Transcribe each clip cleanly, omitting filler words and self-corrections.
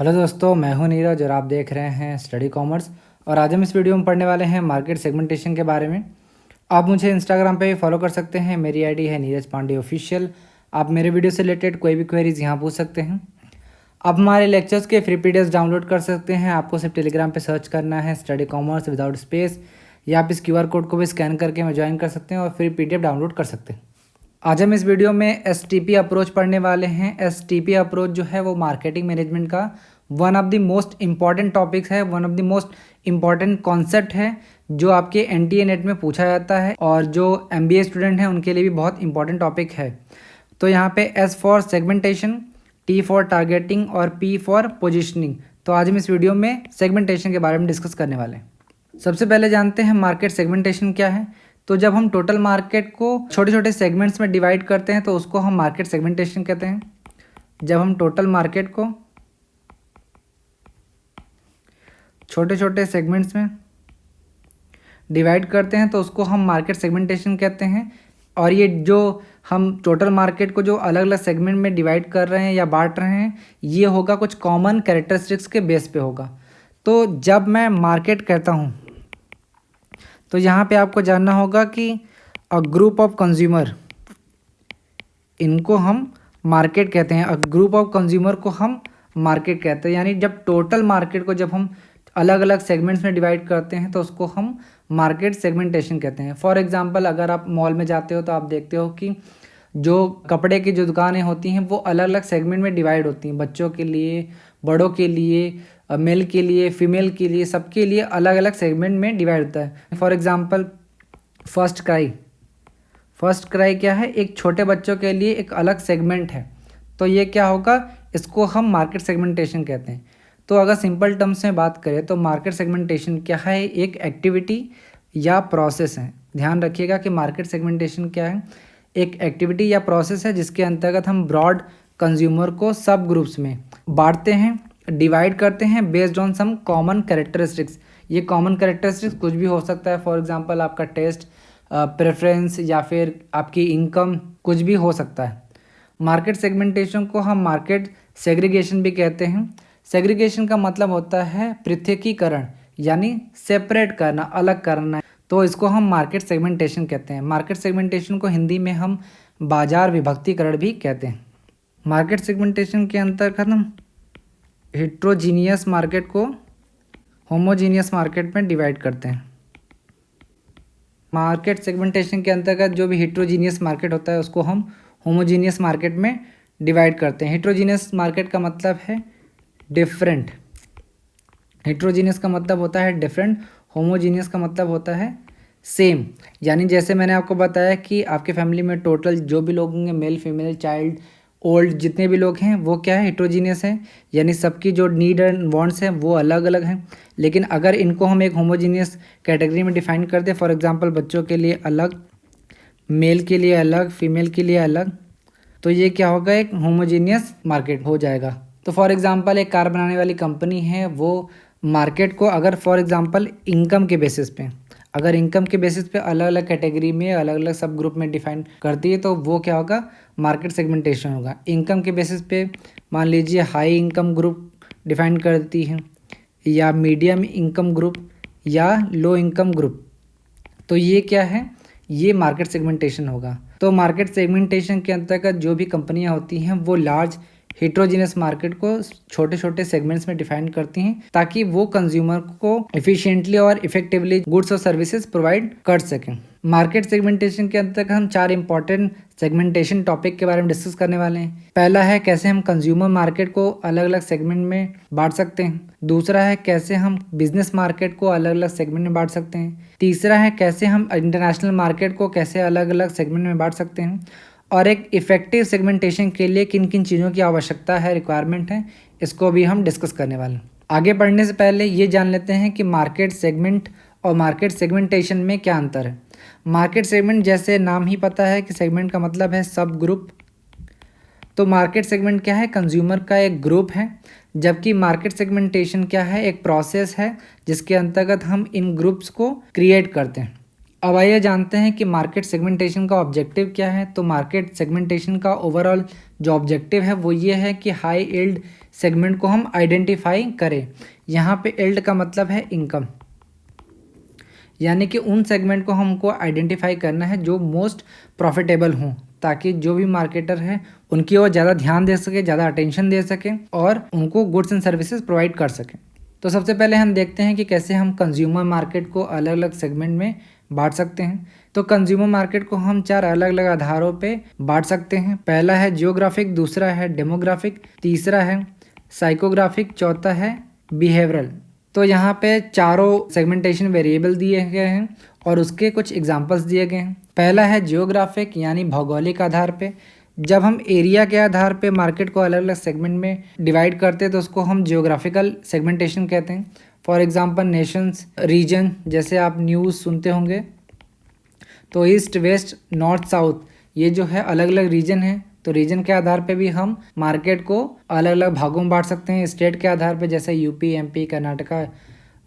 Hello दोस्तों, मैं हूं नीरज और आप देख रहे हैं स्टडी कॉमर्स। और आज हम इस वीडियो में पढ़ने वाले हैं मार्केट सेगमेंटेशन के बारे में। आप मुझे इंस्टाग्राम पे भी फॉलो कर सकते हैं, मेरी आईडी है नीरज पांडे ऑफिशियल। आप मेरे वीडियो से रिलेटेड कोई भी क्वेरीज यहाँ पूछ सकते हैं। आप हमारे लेक्चर्स के फ्री पीडीएफ डाउनलोड कर सकते हैं। आपको सिर्फ टेलीग्राम पे सर्च करना है स्टडी कॉमर्स विदाउट स्पेस, या आप इस QR कोड को भी स्कैन करके हमें ज्वाइन कर सकते हैं और फ्री PDF डाउनलोड कर सकते हैं। आज हम इस वीडियो में STP अप्रोच पढ़ने वाले हैं। STP अप्रोच जो है वो मार्केटिंग मैनेजमेंट का one of the most important topics है, one of the most important concept है जो आपके NTA नेट में पूछा जाता है और जो MBA स्टूडेंट हैं उनके लिए भी बहुत इंपॉर्टेंट टॉपिक है। तो यहाँ पे S for segmentation, T for targeting और P फॉर पोजिशनिंग। तो आज हम इस वीडियो में सेगमेंटेशन के बारे में डिस्कस करने वाले हैं। सबसे पहले जानते हैं मार्केट सेगमेंटेशन क्या है। तो जब हम टोटल मार्केट को छोटे छोटे सेगमेंट्स में डिवाइड करते हैं तो उसको हम मार्केट सेगमेंटेशन कहते हैं। जब हम टोटल मार्केट को छोटे छोटे सेगमेंट्स में डिवाइड करते हैं तो उसको हम मार्केट सेगमेंटेशन कहते हैं। और ये जो हम टोटल मार्केट को जो अलग अलग सेगमेंट में डिवाइड कर रहे हैं या बांट रहे हैं, ये होगा कुछ कॉमन कैरेक्टरिस्टिक्स के बेस पे होगा। तो जब मैं मार्केट कहता हूँ तो यहाँ पे आपको जानना होगा कि अ ग्रुप ऑफ कंज्यूमर, इनको हम मार्केट कहते हैं। अ ग्रुप ऑफ कंज्यूमर को हम मार्केट कहते हैं। यानी जब टोटल मार्केट को जब हम अलग अलग सेगमेंट्स में डिवाइड करते हैं तो उसको हम मार्केट सेगमेंटेशन कहते हैं। फॉर एग्जांपल, अगर आप मॉल में जाते हो तो आप देखते हो कि जो कपड़े की जो दुकानें होती हैं वो अलग अलग सेगमेंट में डिवाइड होती हैं। बच्चों के लिए, बड़ों के लिए, मेल के लिए, फीमेल के लिए, सबके लिए अलग अलग सेगमेंट में डिवाइड होता है। फॉर एग्जांपल, फर्स्ट क्राई क्या है? एक छोटे बच्चों के लिए एक अलग सेगमेंट है। तो ये क्या होगा? इसको हम मार्केट सेगमेंटेशन कहते हैं। तो अगर सिंपल टर्म्स में बात करें तो मार्केट सेगमेंटेशन क्या है? एक एक्टिविटी या प्रोसेस है। ध्यान रखिएगा कि मार्केट सेगमेंटेशन क्या है? एक एक्टिविटी या प्रोसेस है जिसके अंतर्गत हम ब्रॉड कंज्यूमर को सब ग्रुप्स में बांटते हैं, डिवाइड करते हैं based on some common characteristics. ये कॉमन कैरेक्टरिस्टिक्स कुछ भी हो सकता है। फॉर एग्जांपल, आपका टेस्ट, प्रेफरेंस या फिर आपकी इनकम, कुछ भी हो सकता है। मार्केट सेगमेंटेशन को हम मार्केट सेग्रीगेशन भी कहते हैं। सेग्रीगेशन का मतलब होता है पृथकीकरण, यानी सेपरेट करना, अलग करना। तो इसको हम मार्केट सेगमेंटेशन कहते हैं। मार्केट सेगमेंटेशन को हिंदी में हम बाजार विभक्तिकरण भी कहते हैं। मार्केट सेगमेंटेशन के अंतर्गत हम हेट्रोजीनियस मार्केट को होमोजीनियस मार्केट में डिवाइड करते हैं। मार्केट सेगमेंटेशन के अंतर्गत जो भी हेट्रोजीनियस मार्केट होता है उसको हम होमोजीनियस मार्केट में डिवाइड करते हैं। हेट्रोजीनियस मार्केट का मतलब है डिफरेंट। हेट्रोजीनियस का मतलब होता है डिफरेंट, होमोजीनियस का मतलब होता है सेम। यानी जैसे मैंने आपको बताया कि आपके फैमिली में टोटल जो भी लोग होंगे, मेल, फीमेल, चाइल्ड, ओल्ड, जितने भी लोग हैं वो क्या है? हेट्रोजीनियस है। यानी सबकी जो नीड एंड वांट्स हैं वो अलग अलग हैं। लेकिन अगर इनको हम एक होमोजीनियस कैटेगरी में डिफाइन कर दें, फॉर एग्जांपल बच्चों के लिए अलग, मेल के लिए अलग, फीमेल के लिए अलग, तो ये क्या होगा? एक होमोजीनियस मार्केट हो जाएगा। तो फॉर एग्जांपल, एक कार बनाने वाली कंपनी है, वो मार्केट को अगर फॉर एग्जांपल इनकम के बेसिस पे, अगर इनकम के बेसिस पे अलग अलग कैटेगरी में, अलग अलग सब ग्रुप में डिफाइन करती है तो वो क्या होगा? मार्केट सेगमेंटेशन होगा। इनकम के बेसिस पे मान लीजिए हाई इनकम ग्रुप डिफाइन करती है, या मीडियम इनकम ग्रुप, या लो इनकम ग्रुप। तो ये क्या है? ये मार्केट सेगमेंटेशन होगा। तो मार्केट सेगमेंटेशन के अंतर्गत जो भी कंपनियां होती हैं वो लार्ज हेट्रोजीनियस मार्केट को छोटे छोटे सेगमेंट्स में डिफाइन करती हैं ताकि वो कंज्यूमर को एफिशिएंटली और इफेक्टिवली गुड्स और सर्विसेज प्रोवाइड कर सकें। मार्केट सेगमेंटेशन के अंतर्गत हम 4 इंपॉर्टेंट सेगमेंटेशन टॉपिक के बारे में डिस्कस करने वाले हैं। पहला है कैसे हम कंज्यूमर मार्केट को अलग अलग सेगमेंट में बांट सकते हैं। दूसरा है कैसे हम बिजनेस मार्केट को अलग अलग सेगमेंट में बांट सकते हैं। तीसरा है कैसे हम इंटरनेशनल मार्केट को कैसे अलग अलग सेगमेंट में बांट सकते हैं। और एक इफेक्टिव सेगमेंटेशन के लिए किन किन चीज़ों की आवश्यकता है, रिक्वायरमेंट है, इसको भी हम डिस्कस करने वाले हैं। आगे बढ़ने से पहले ये जान लेते हैं कि मार्केट सेगमेंट और मार्केट सेगमेंटेशन में क्या अंतर है। मार्केट सेगमेंट, जैसे नाम ही पता है कि सेगमेंट का मतलब है सब ग्रुप। तो मार्केट सेगमेंट क्या है? कंज्यूमर का एक ग्रुप है। जबकि मार्केट सेगमेंटेशन क्या है? एक प्रोसेस है जिसके अंतर्गत हम इन ग्रुप्स को क्रिएट करते हैं। अब आइए जानते हैं कि मार्केट सेगमेंटेशन का ऑब्जेक्टिव क्या है। तो मार्केट सेगमेंटेशन का ओवरऑल जो ऑब्जेक्टिव है वो ये है कि हाई यील्ड सेगमेंट को हम आइडेंटिफाई करें। यहाँ पे यील्ड का मतलब है इनकम, यानी कि उन सेगमेंट को हमको आइडेंटिफाई करना है जो मोस्ट प्रॉफिटेबल हों, ताकि जो भी मार्केटर है उनकी ओर ज़्यादा ध्यान दे सके, ज़्यादा अटेंशन दे सके और उनको गुड्स एंड सर्विसेज प्रोवाइड कर सकें। तो सबसे पहले हम देखते हैं कि कैसे हम कंज्यूमर मार्केट को अलग अलग सेगमेंट में बांट सकते हैं। तो कंज्यूमर मार्केट को हम 4 अलग अलग आधारों पे बांट सकते हैं। पहला है जियोग्राफिक, दूसरा है डेमोग्राफिक, तीसरा है साइकोग्राफिक, चौथा है बिहेवियरल। तो यहाँ पे चारों सेगमेंटेशन वेरिएबल दिए गए हैं और उसके कुछ एग्जांपल्स दिए गए हैं। पहला है जियोग्राफिक, यानी भौगोलिक आधार पे। जब हम एरिया के आधार पे मार्केट को अलग अलग सेगमेंट में डिवाइड करते हैं तो उसको हम जियोग्राफिकल सेगमेंटेशन कहते हैं। फॉर एग्जांपल नेशंस, रीजन, जैसे आप न्यूज़ सुनते होंगे तो ईस्ट, वेस्ट, नॉर्थ, साउथ, ये जो है अलग अलग रीजन है। तो रीजन के आधार पे भी हम मार्केट को अलग अलग भागों में बांट सकते हैं। स्टेट के आधार पे जैसे यूपी, एमपी, कर्नाटका,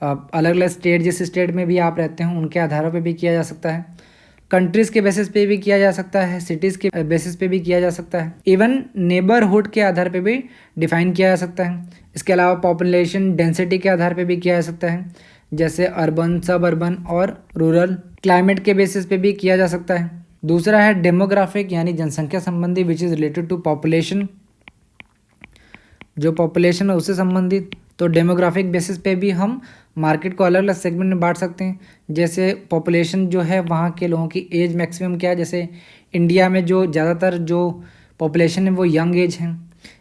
अलग अलग स्टेट, जिस स्टेट में भी आप रहते हैं उनके आधारों पे भी किया जा सकता है। कंट्रीज़ के बेसिस पे भी किया जा सकता है, सिटीज़ के बेसिस पे भी किया जा सकता है, इवन नेबरहुड के आधार पे भी डिफाइन किया जा सकता है। इसके अलावा पॉपुलेशन डेंसिटी के आधार पे भी किया जा सकता है, जैसे अर्बन, सब अर्बन और रूरल। क्लाइमेट के बेसिस पे भी किया जा सकता है। दूसरा है डेमोग्राफिक, यानी जनसंख्या संबंधी, which is related to population, जो पॉपुलेशन है उससे संबंधित। तो डेमोग्राफिक बेसिस पे भी हम मार्केट को अलग अलग सेगमेंट में बांट सकते हैं। जैसे पॉपुलेशन जो है, वहाँ के लोगों की एज मैक्सिमम क्या है, जैसे इंडिया में जो ज़्यादातर जो पॉपुलेशन है वो यंग एज है।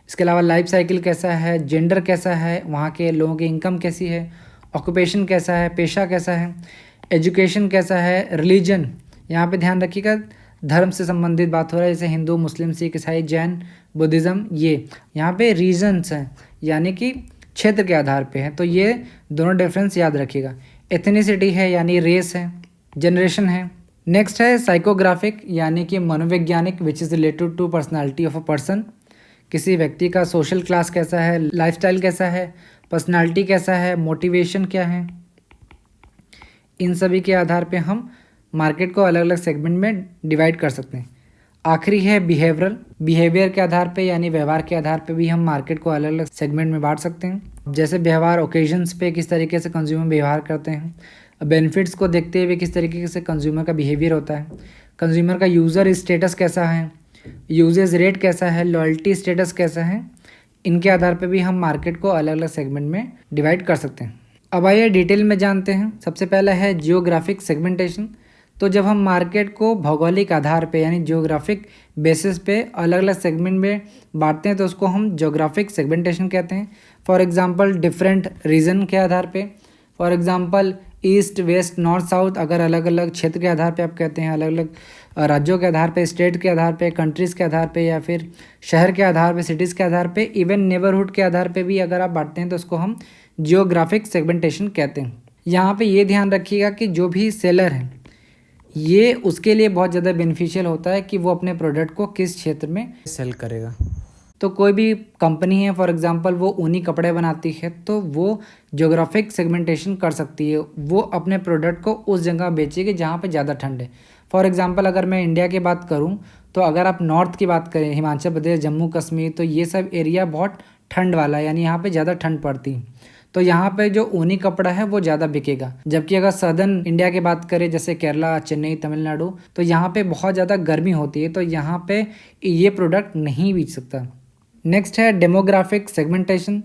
इसके अलावा लाइफ साइकिल कैसा है, जेंडर कैसा है, वहाँ के लोगों की इनकम कैसी है, ऑक्यूपेशन कैसा है, पेशा कैसा है, एजुकेशन कैसा है, रिलीजन, यहाँ पे ध्यान रखिएगा धर्म से संबंधित बात हो रहा है, जैसे हिंदू, मुस्लिम, सिख, ईसाई, जैन, बुद्धिज़्म, ये यहाँ पे रीजन्स हैं, यानी कि क्षेत्र के आधार पे हैं। तो ये दोनों डिफरेंस याद रखिएगा। एथनिसिटी है यानी रेस है, जनरेशन है। नेक्स्ट है साइकोग्राफिक, यानी कि मनोवैज्ञानिक, which is related to personality of a person. किसी व्यक्ति का सोशल क्लास कैसा है, लाइफस्टाइल कैसा है, पर्सनालिटी कैसा है, मोटिवेशन क्या है, इन सभी के आधार पे हम मार्केट को अलग अलग सेगमेंट में डिवाइड कर सकते हैं। आखिरी है बिहेवियरल। बिहेवियर के आधार पे यानी व्यवहार के आधार पे भी हम मार्केट को अलग अलग सेगमेंट में बांट सकते हैं। जैसे व्यवहार, ओकेजन्स पे किस तरीके से कंज्यूमर व्यवहार करते हैं, बेनिफिट्स को देखते हुए किस तरीके से कंज्यूमर का बिहेवियर होता है, कंज्यूमर का यूज़र स्टेटस कैसा है, यूजेज रेट कैसा है, लॉयल्टी स्टेटस कैसा है, इनके आधार पर भी हम मार्केट को अलग अलग सेगमेंट में डिवाइड कर सकते हैं। अब आइए डिटेल में जानते हैं। सबसे पहला है जियोग्राफिक सेगमेंटेशन। तो जब हम मार्केट को भौगोलिक आधार पे यानी जियोग्राफिक बेसिस पे अलग अलग सेगमेंट में बांटते हैं तो उसको हम जियोग्राफिक सेगमेंटेशन कहते हैं। फॉर एग्जांपल डिफरेंट रीजन के आधार पे, for example east, west, north, south, अगर अलग अलग क्षेत्र के आधार पे आप कहते हैं, अलग अलग राज्यों के आधार पे, स्टेट के आधार पे, कंट्रीज़ के आधार पे, या फिर शहर के आधार पे, सिटीज़ के आधार पे, इवन नेबरहुड के आधार पे भी अगर आप बांटते हैं तो उसको हम जियोग्राफिक सेगमेंटेशन कहते हैं। यहाँ पे ये ध्यान रखिएगा कि जो भी सेलर है ये उसके लिए बहुत ज़्यादा बेनिफिशियल होता है कि वो अपने प्रोडक्ट को किस क्षेत्र में सेल करेगा। तो कोई भी कंपनी है, फॉर एग्जांपल वो ऊनी कपड़े बनाती है, तो वो ज्योग्राफिक सेगमेंटेशन कर सकती है। वो अपने प्रोडक्ट को उस जगह बेचेगी जहाँ पे ज़्यादा ठंड है। फॉर एग्जांपल अगर मैं इंडिया की बात करूँ तो अगर आप नॉर्थ की बात करें, हिमाचल प्रदेश, जम्मू कश्मीर, तो ये सब एरिया बहुत ठंड वाला है, यानी यहाँ पर ज़्यादा ठंड पड़ती है, तो यहाँ पे जो ऊनी कपड़ा है वो ज़्यादा बिकेगा। जबकि अगर सदर्न इंडिया की बात करें, जैसे केरला, चेन्नई, तमिलनाडु, तो यहाँ पे बहुत ज़्यादा गर्मी होती है, तो यहाँ पे ये प्रोडक्ट नहीं बेच सकता। नेक्स्ट है डेमोग्राफिक सेगमेंटेशन।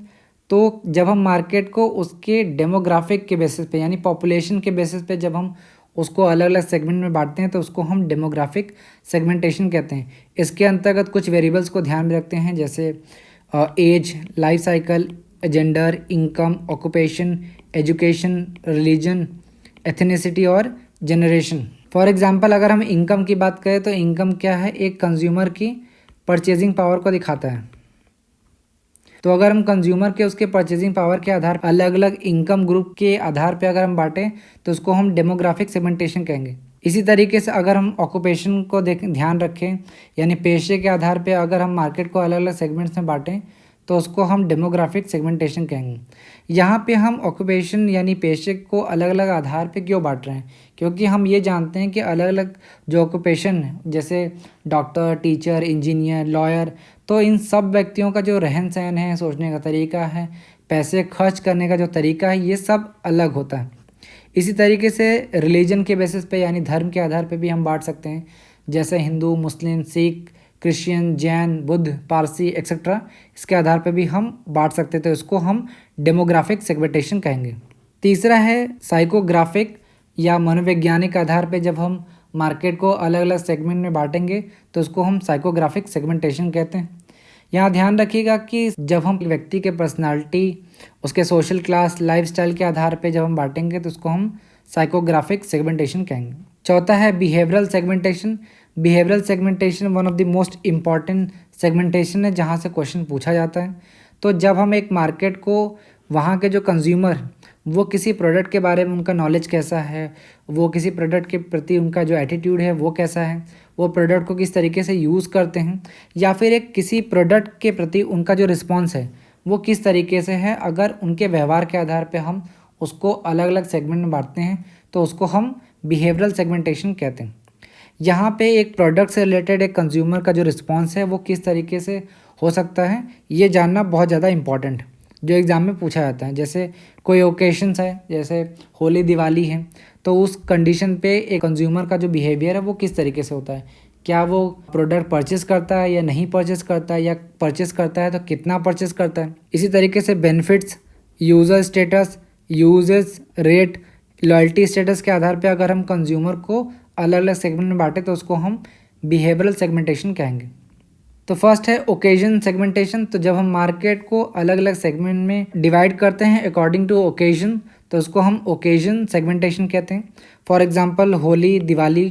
तो जब हम मार्केट को उसके डेमोग्राफिक के बेसिस पे यानी पॉपुलेशन के बेसिस पे जब हम उसको अलग अलग सेगमेंट में बांटते हैं तो उसको हम डेमोग्राफिक सेगमेंटेशन कहते हैं। इसके अंतर्गत कुछ वेरिएबल्स को ध्यान में रखते हैं, जैसे age, life cycle, gender, income, occupation, education, religion, ethnicity और जनरेशन। फॉर एग्जांपल अगर हम इनकम की बात करें तो इनकम क्या है, एक कंज्यूमर की परचेजिंग पावर को दिखाता है। तो अगर हम कंज्यूमर के उसके परचेजिंग पावर के आधार पर अलग अलग इनकम ग्रुप के आधार पे अगर हम बांटें तो उसको हम डेमोग्राफिक सेगमेंटेशन कहेंगे। इसी तरीके से अगर हम ऑक्यूपेशन को ध्यान रखें यानी पेशे के आधार पे अगर हम मार्केट को अलग अलग सेगमेंट्स में बांटें तो उसको हम डेमोग्राफिक सेगमेंटेशन कहेंगे। यहाँ पे हम ऑक्यूपेशन यानी पेशे को अलग अलग आधार पे क्यों बांट रहे हैं, क्योंकि हम ये जानते हैं कि अलग अलग जो ऑक्यूपेशन है जैसे डॉक्टर, टीचर, इंजीनियर, लॉयर, तो इन सब व्यक्तियों का जो रहन सहन है, सोचने का तरीका है, पैसे खर्च करने का जो तरीका है, ये सब अलग होता है। इसी तरीके से रिलीजन के बेसिस पे यानी धर्म के आधार पे भी हम बांट सकते हैं, जैसे हिंदू, मुस्लिम, सिख, क्रिश्चियन, जैन, बुद्ध, पारसी एक्सेट्रा, इसके आधार पे भी हम बांट सकते हैं। तो इसको हम डेमोग्राफिक सेगमेंटेशन कहेंगे। तीसरा है साइकोग्राफिक या मनोवैज्ञानिक आधार पे जब हम मार्केट को अलग अलग सेगमेंट में बांटेंगे तो उसको हम साइकोग्राफिक सेगमेंटेशन कहते हैं। यहाँ ध्यान रखिएगा कि जब हम व्यक्ति के पर्सनालिटी, उसके सोशल क्लास, लाइफस्टाइल के आधार पे जब हम बांटेंगे तो उसको हम साइकोग्राफिक सेगमेंटेशन कहेंगे। चौथा है behavioural segmentation. Behavioural segmentation one of the most important segmentation है जहाँ से क्वेश्चन पूछा जाता है। तो जब हम एक मार्केट को, वहाँ के जो कंज्यूमर, वो किसी प्रोडक्ट के बारे में उनका नॉलेज कैसा है, वो किसी प्रोडक्ट के प्रति उनका जो एटीट्यूड है वो कैसा है, वो प्रोडक्ट को किस तरीके से यूज़ करते हैं, या फिर एक किसी प्रोडक्ट के प्रति उनका जो रिस्पॉन्स है वो किस तरीके से है, अगर उनके व्यवहार के आधार पे हम उसको अलग अलग सेगमेंट में बांटते हैं तो उसको हम बिहेवियरल सेगमेंटेशन कहते हैं। यहाँ पे एक प्रोडक्ट से रिलेटेड एक कंज्यूमर का जो रिस्पॉन्स है वो किस तरीके से हो सकता है, ये जानना बहुत ज़्यादा इंपॉर्टेंट है, जो एग्ज़ाम में पूछा जाता है। जैसे कोई ओकेशंस है, जैसे होली, दिवाली है, तो उस कंडीशन पे एक कंज्यूमर का जो बिहेवियर है वो किस तरीके से होता है, क्या वो प्रोडक्ट परचेस करता है या नहीं परचेस करता है, या परचेस करता है तो कितना परचेस करता है। इसी तरीके से benefits, user status, uses rate, loyalty status के आधार पे अगर हम कंज्यूमर को अलग अलग सेगमेंट में बांटे तो उसको हम बिहेवियरल सेगमेंटेशन कहेंगे। तो फर्स्ट है ओकेजन सेगमेंटेशन। तो जब हम मार्केट को अलग अलग सेगमेंट में डिवाइड करते हैं अकॉर्डिंग टू ओकेजन तो उसको हम ओकेजन सेगमेंटेशन कहते हैं। For example Holi, Diwali,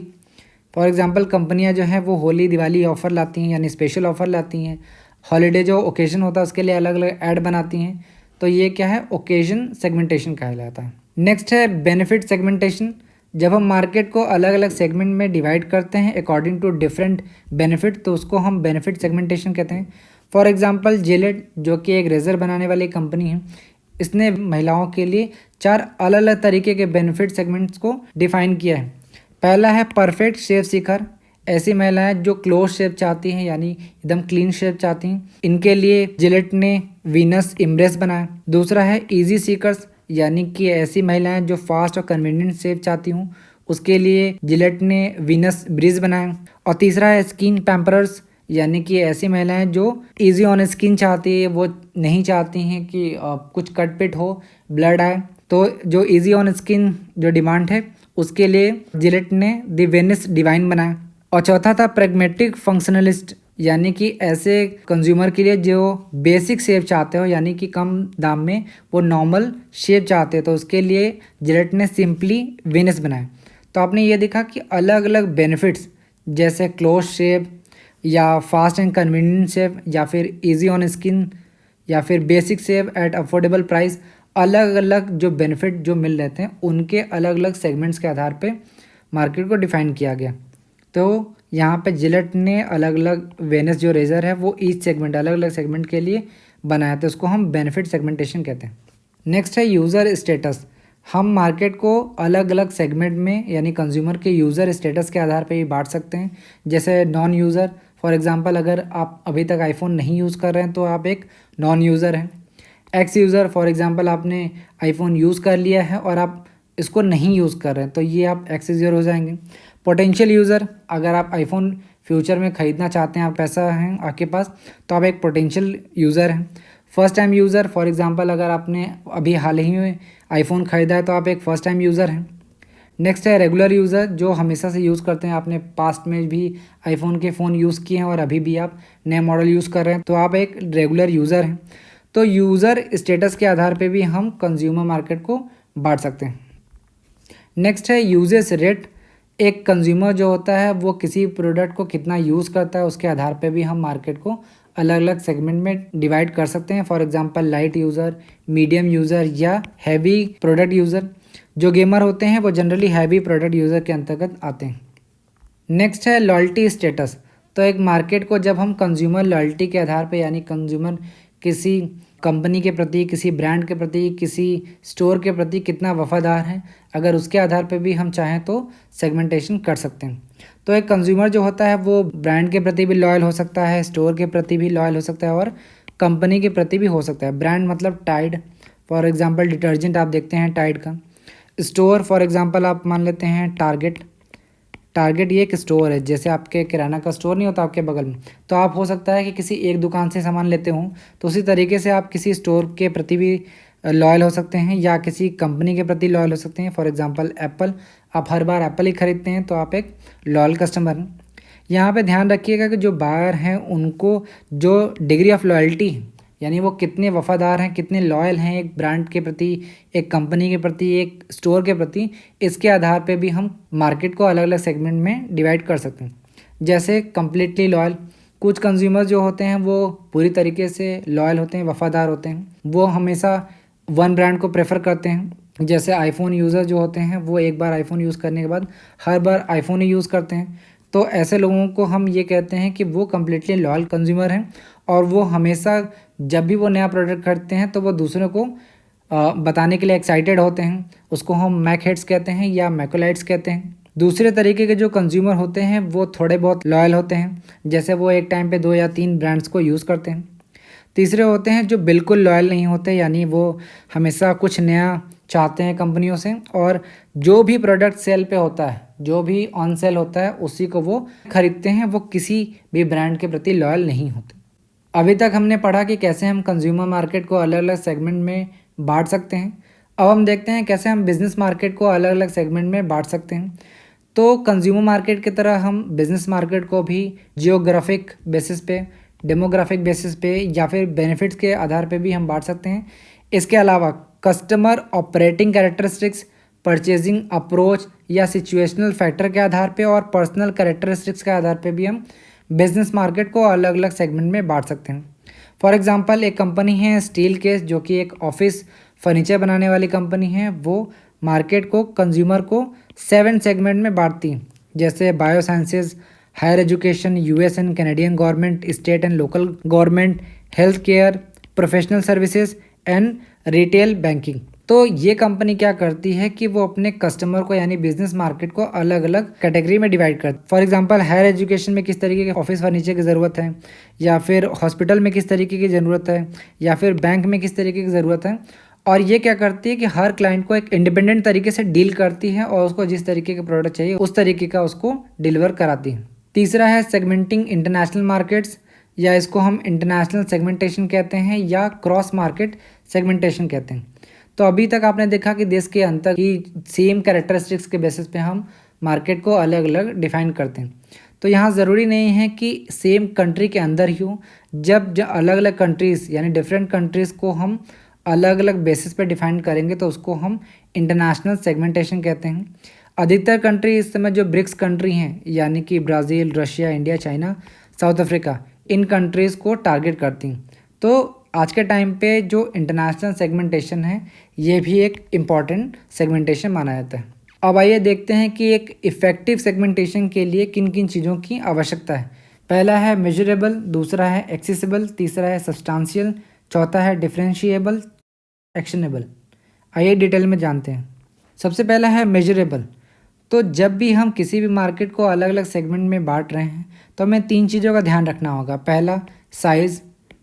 for example कंपनियां जो हैं वो होली, दिवाली ऑफ़र लाती हैं, यानी स्पेशल ऑफ़र लाती हैं। हॉलीडे जो ओकेजन होता है उसके लिए अलग अलग ऐड बनाती हैं। तो ये क्या है, ओकेजन सेगमेंटेशन कहलाता है। नेक्स्ट है बेनिफिट सेगमेंटेशन। जब हम मार्केट को अलग अलग सेगमेंट में डिवाइड करते हैं अकॉर्डिंग टू डिफरेंट बेनिफिट तो उसको हम बेनिफिट सेगमेंटेशन कहते हैं। फॉर एग्जांपल जिलेट, जो कि एक रेज़र बनाने वाली कंपनी है, इसने महिलाओं के लिए 4 अलग अलग तरीके के बेनिफिट सेगमेंट्स को डिफाइन किया है। पहला है परफेक्ट शेप सीकर। ऐसी महिलाएं जो क्लोज शेप चाहती हैं, यानी एकदम क्लीन शेप चाहती हैं, इनके लिए जिलेट ने वीनस इम्ब्रेस बनाया। दूसरा है इजी सीकर्स, यानी कि ऐसी महिलाएं जो फास्ट और कन्वीनियंट शेप चाहती हूँ, उसके लिए जिलेट ने वीनस ब्रिज बनाया। और तीसरा है स्किन पैम्परर्स, यानी कि ऐसी महिलाएं जो इजी ऑन स्किन चाहती है, वो नहीं चाहती हैं कि कुछ कट पिट हो, ब्लड आए, तो जो इजी ऑन स्किन जो डिमांड है उसके लिए जिलेट ने द वेनिस डिवाइन बनाया। और चौथा था प्रैग्मेटिक फंक्शनलिस्ट, यानी कि ऐसे कंज्यूमर के लिए जो बेसिक शेप चाहते हो, यानी कि कम दाम में वो नॉर्मल शेप चाहते हो, तो उसके लिए जिलेट ने सिंपली वेनिस बनाया। तो आपने ये देखा कि अलग अलग बेनिफिट्स जैसे क्लोज शेप या फास्ट एंड कन्वीनियंट शेप या फिर इजी ऑन स्किन या फिर basic shape at affordable price, अलग अलग जो बेनिफिट जो मिल रहे थे उनके अलग अलग सेगमेंट्स के आधार पे मार्केट को डिफाइन किया गया। तो यहाँ पे जिलेट ने अलग अलग वेनिस जो रेज़र है वो ईच सेगमेंट, अलग अलग सेगमेंट के लिए बनाया, तो उसको हम बेनिफिट सेगमेंटेशन कहते हैं। नेक्स्ट है यूज़र स्टेटस। हम मार्केट को अलग अलग सेगमेंट में यानी कंज्यूमर के यूज़र स्टेटस के आधार पे भी बांट सकते हैं। जैसे नॉन यूज़र, फॉर एग्जांपल अगर आप अभी तक आईफोन नहीं यूज़ कर रहे हैं तो आप एक नॉन यूज़र हैं। एक्स यूज़र, फॉर एग्जांपल आपने आईफोन यूज़ कर लिया है और आप इसको नहीं यूज़ कर रहे हैं तो ये आप एक्स यूज़र हो जाएंगे। पोटेंशियल यूज़र, अगर आप आईफोन फ्यूचर में ख़रीदना चाहते हैं, आप पैसा है आपके पास, तो आप एक पोटेंशियल यूज़र हैं। First time user, for example अगर आपने अभी हाल ही में आईफोन ख़रीदा है तो आप एक फ़र्स्ट टाइम यूज़र हैं। नेक्स्ट है रेगुलर यूज़र, जो हमेशा से यूज़ करते हैं, आपने पास्ट में भी आईफोन के फ़ोन यूज़ किए हैं और अभी भी आप नए मॉडल यूज़ कर रहे हैं, तो आप एक रेगुलर यूज़र हैं। तो यूज़र स्टेटस के आधार पे भी हम कंज्यूमर मार्केट को बांट सकते हैं। नेक्स्ट है यूजेस रेट। एक कंज्यूमर जो होता है वो किसी प्रोडक्ट को कितना यूज़ करता है उसके आधार पे भी हम मार्केट को अलग अलग सेगमेंट में डिवाइड कर सकते हैं। For example light user, medium user या हैवी प्रोडक्ट यूज़र। जो गेमर होते हैं वो जनरली हैवी प्रोडक्ट यूज़र के अंतर्गत आते हैं। नेक्स्ट है लॉयल्टी स्टेटस। तो एक मार्केट को जब हम कंज्यूमर लॉयल्टी के आधार पे यानी कंज्यूमर किसी कंपनी के प्रति, किसी ब्रांड के प्रति, किसी स्टोर के प्रति कितना वफादार है, अगर उसके आधार पे भी हम चाहें तो सेगमेंटेशन कर सकते हैं। तो एक कंज्यूमर जो होता है वो ब्रांड के प्रति भी लॉयल हो सकता है, स्टोर के प्रति भी लॉयल हो सकता है और कंपनी के प्रति भी हो सकता है। ब्रांड मतलब टाइड, फॉर एग्जांपल डिटर्जेंट आप देखते हैं टाइड का। स्टोर फॉर एग्जांपल आप मान लेते हैं टारगेट। टारगेट ये एक स्टोर है, जैसे आपके किराना का स्टोर नहीं होता आपके बगल में, तो आप हो सकता है कि किसी एक दुकान से सामान लेते हों, तो उसी तरीके से आप किसी स्टोर के प्रति भी लॉयल हो सकते हैं या किसी कंपनी के प्रति लॉयल हो सकते हैं। फॉर एग्जांपल एप्पल, आप हर बार एप्पल ही खरीदते हैं तो आप एक लॉयल कस्टमर हैं। यहाँ पे ध्यान रखिएगा कि जो बायर हैं उनको जो डिग्री ऑफ लॉयल्टी, यानी वो कितने वफादार हैं, कितने लॉयल हैं एक ब्रांड के प्रति, एक कंपनी के प्रति, एक स्टोर के प्रति, इसके आधार पे भी हम मार्केट को अलग अलग सेगमेंट में डिवाइड कर सकते हैं। जैसे कम्प्लीटली लॉयल, कुछ कंज्यूमर जो होते हैं वो पूरी तरीके से लॉयल होते हैं, वफादार होते हैं, वो हमेशा वन ब्रांड को प्रेफर करते हैं। जैसे आईफोन यूज़र जो होते हैं वो एक बार आईफोन यूज़ करने के बाद हर बार आईफोन ही यूज़ करते हैं, तो ऐसे लोगों को हम ये कहते हैं कि वो कम्प्लीटली लॉयल कंज्यूमर हैं और वो हमेशा जब भी वो नया प्रोडक्ट खरीदते हैं तो वो दूसरों को बताने के लिए एक्साइटेड होते हैं। उसको हम मैक हेड्स कहते हैं या मैकोलाइट्स कहते हैं। दूसरे तरीके के जो कंज्यूमर होते हैं वो थोड़े बहुत लॉयल होते हैं, जैसे वो एक टाइम पे 2 या 3 ब्रांड्स को यूज़ करते हैं। तीसरे होते हैं जो बिल्कुल लॉयल नहीं होते, यानी वो हमेशा कुछ नया चाहते हैं कंपनियों से और जो भी प्रोडक्ट सेल पे होता है, जो भी ऑन सेल होता है उसी को वो खरीदते हैं, वो किसी भी ब्रांड के प्रति लॉयल नहीं होते। अभी तक हमने पढ़ा कि कैसे हम कंज्यूमर मार्केट को अलग अलग सेगमेंट में बांट सकते हैं। अब हम देखते हैं कैसे हम बिज़नेस मार्केट को अलग अलग सेगमेंट में बांट सकते हैं। तो कंज्यूमर मार्केट की तरह हम बिज़नेस मार्केट को भी जियोग्राफिक बेसिस पे, डेमोग्राफिक बेसिस पे या फिर बेनिफिट्स के आधार पे भी हम बांट सकते हैं। इसके अलावा customer operating characteristics, purchasing approach या सिचुएशनल फैक्टर के आधार पे और पर्सनल कैरेक्टरिस्टिक्स के आधार पे भी हम बिजनेस मार्केट को अलग अलग सेगमेंट में बांट सकते हैं। फॉर एग्जांपल एक कंपनी है स्टील केस, जो कि एक ऑफिस फर्नीचर बनाने वाली कंपनी है, वो मार्केट को, कंज्यूमर को 7 सेगमेंट में बांटती है, जैसे bio sciences, higher education, US and Canadian government, state and local government, health care, professional services and retail banking. तो ये कंपनी क्या करती है कि वो अपने कस्टमर को यानी बिजनेस मार्केट को अलग अलग कैटेगरी में डिवाइड करती है। फॉर एग्जांपल हायर एजुकेशन में किस तरीके के ऑफिस फर्नीचर की ज़रूरत है, या फिर हॉस्पिटल में किस तरीके की ज़रूरत है, या फिर बैंक में किस तरीके की ज़रूरत है। और ये क्या करती है कि हर क्लाइंट को एक इंडिपेंडेंट तरीके से डील करती है और उसको जिस तरीके का प्रोडक्ट चाहिए उस तरीके का उसको डिलीवर कराती है। तीसरा है सेगमेंटिंग इंटरनेशनल मार्केट्स, या इसको हम इंटरनेशनल सेगमेंटेशन कहते हैं या क्रॉस मार्केट सेगमेंटेशन कहते हैं। तो अभी तक आपने देखा कि देश के अंतर की सेम कैरेक्टरिस्टिक्स के बेसिस पे हम मार्केट को अलग अलग डिफाइन करते हैं। तो यहाँ ज़रूरी नहीं है कि सेम कंट्री के अंदर ही हो, जब अलग अलग कंट्रीज़ यानी डिफरेंट कंट्रीज़ को हम अलग अलग बेसिस पे डिफाइन करेंगे तो उसको हम इंटरनेशनल सेगमेंटेशन कहते हैं। अधिकतर कंट्री इस समय जो ब्रिक्स कंट्री हैं, यानी कि Brazil, Russia, India, China, South Africa, इन कंट्रीज़ को टारगेट करती हैं। तो आज के टाइम पे जो इंटरनेशनल सेगमेंटेशन है ये भी एक इम्पॉर्टेंट सेगमेंटेशन माना जाता है। अब आइए देखते हैं कि एक इफ़ेक्टिव सेगमेंटेशन के लिए किन किन चीज़ों की आवश्यकता है। पहला है मेजरेबल, दूसरा है एक्सेसिबल, तीसरा है सब्सटेंशियल, चौथा है डिफरेंशिएबल, एक्शनेबल। आइए डिटेल में जानते हैं। सबसे पहला है मेजरेबल। तो जब भी हम किसी भी मार्केट को अलग अलग सेगमेंट में बांट रहे हैं तो हमें 3 चीज़ों का ध्यान रखना होगा। पहला साइज़,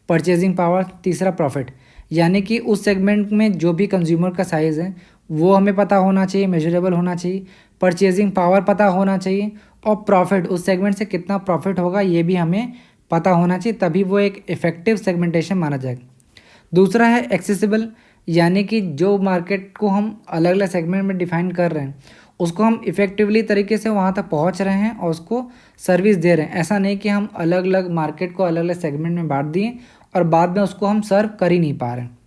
परचेजिंग पावर, तीसरा प्रॉफिट। यानी कि उस सेगमेंट में जो भी कंज्यूमर का साइज़ है वो हमें पता होना चाहिए, मेजरेबल होना चाहिए, परचेजिंग पावर पता होना चाहिए और प्रॉफिट, उस सेगमेंट से कितना प्रॉफिट होगा ये भी हमें पता होना चाहिए, तभी वो एक इफ़ेक्टिव सेगमेंटेशन माना जाएगा। दूसरा है एक्सेसिबल, यानी कि जो मार्केट को हम अलग अलग सेगमेंट में डिफाइन कर रहे हैं उसको हम इफ़ेक्टिवली तरीके से वहाँ तक पहुँच रहे हैं और उसको सर्विस दे रहे हैं। ऐसा नहीं कि हम अलग अलग मार्केट को अलग अलग सेगमेंट में बांट दिए और बाद में उसको हम सर्व कर ही नहीं पा रहे हैं।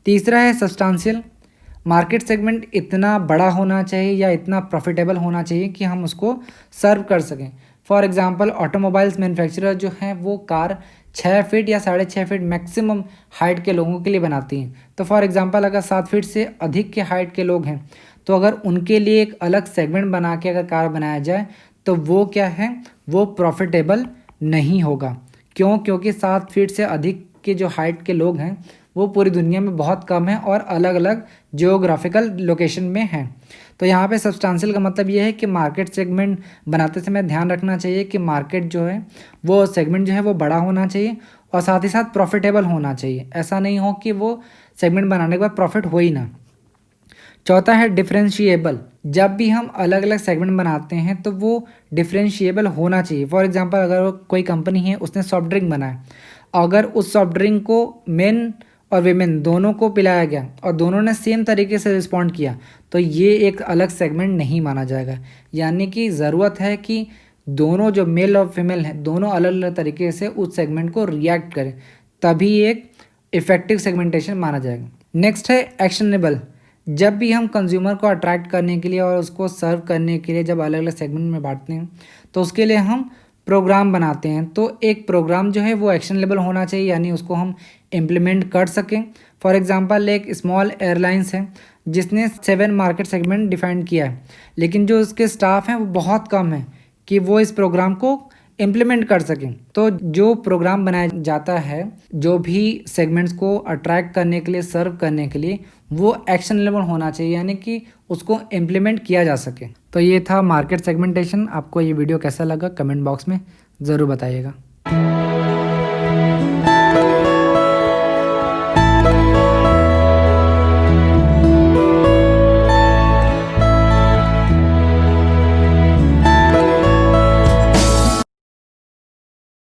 तीसरा है सब्सटेंशियल, मार्केट सेगमेंट इतना बड़ा होना चाहिए या इतना प्रॉफिटेबल होना चाहिए कि हम उसको सर्व कर सकें। फॉर एग्जांपल ऑटोमोबाइल्स मैन्युफैक्चरर जो हैं वो कार 6 फीट या 6.5 फीट मैक्सिमम हाइट के लोगों के लिए बनाती हैं। तो फॉर एग्जांपल अगर 7 फीट से अधिक के हाइट के लोग हैं तो अगर उनके लिए एक अलग सेगमेंट बना के अगर कार बनाया जाए तो वो क्या है, वो प्रॉफिटेबल नहीं होगा। क्यों? क्योंकि 7 फीट से अधिक के जो हाइट के लोग हैं वो पूरी दुनिया में बहुत कम है और अलग अलग जियोग्राफिकल लोकेशन में हैं। तो यहाँ पे सब्सटेंशियल का मतलब ये है कि मार्केट सेगमेंट बनाते समय ध्यान रखना चाहिए कि मार्केट जो है वो सेगमेंट जो है वो बड़ा होना चाहिए और साथ ही साथ प्रॉफिटेबल होना चाहिए। ऐसा नहीं हो कि वो सेगमेंट बनाने के बाद प्रॉफिट हो ही ना। चौथा है डिफरेंशिएबल। जब भी हम अलग अलग सेगमेंट बनाते हैं तो वो डिफरेंशिएबल होना चाहिए। फॉर एग्जांपल अगर कोई कंपनी है उसने सॉफ्ट ड्रिंक बनाया, अगर उस सॉफ्ट ड्रिंक को मेन और वीमेन दोनों को पिलाया गया और दोनों ने सेम तरीके से रिस्पॉन्ड किया तो ये एक अलग सेगमेंट नहीं माना जाएगा। यानी कि ज़रूरत है कि दोनों जो मेल और फीमेल हैं दोनों अलग अलग तरीके से उस सेगमेंट को रिएक्ट करें, तभी एक इफ़ेक्टिव सेगमेंटेशन माना जाएगा। नेक्स्ट है एक्शनेबल। जब भी हम कंज्यूमर को अट्रैक्ट करने के लिए और उसको सर्व करने के लिए जब अलग अलग सेगमेंट में बांटते हैं तो उसके लिए हम प्रोग्राम बनाते हैं। तो एक प्रोग्राम जो है वो एक्शनेबल होना चाहिए, यानी उसको हम इम्प्लीमेंट कर सकें। फॉर एग्जांपल एक स्मॉल एयरलाइंस है जिसने 7 मार्केट सेगमेंट डिफाइन किया है, लेकिन जो उसके स्टाफ हैं वो बहुत कम है कि वो इस प्रोग्राम को इम्प्लीमेंट कर सकें। तो जो प्रोग्राम बनाया जाता है जो भी सेगमेंट्स को अट्रैक्ट करने के लिए, सर्व करने के लिए, वो एक्शनेबल होना चाहिए, यानी कि उसको इम्प्लीमेंट किया जा सके। तो ये था मार्केट सेगमेंटेशन। आपको ये वीडियो कैसा लगा कमेंट बॉक्स में ज़रूर बताइएगा।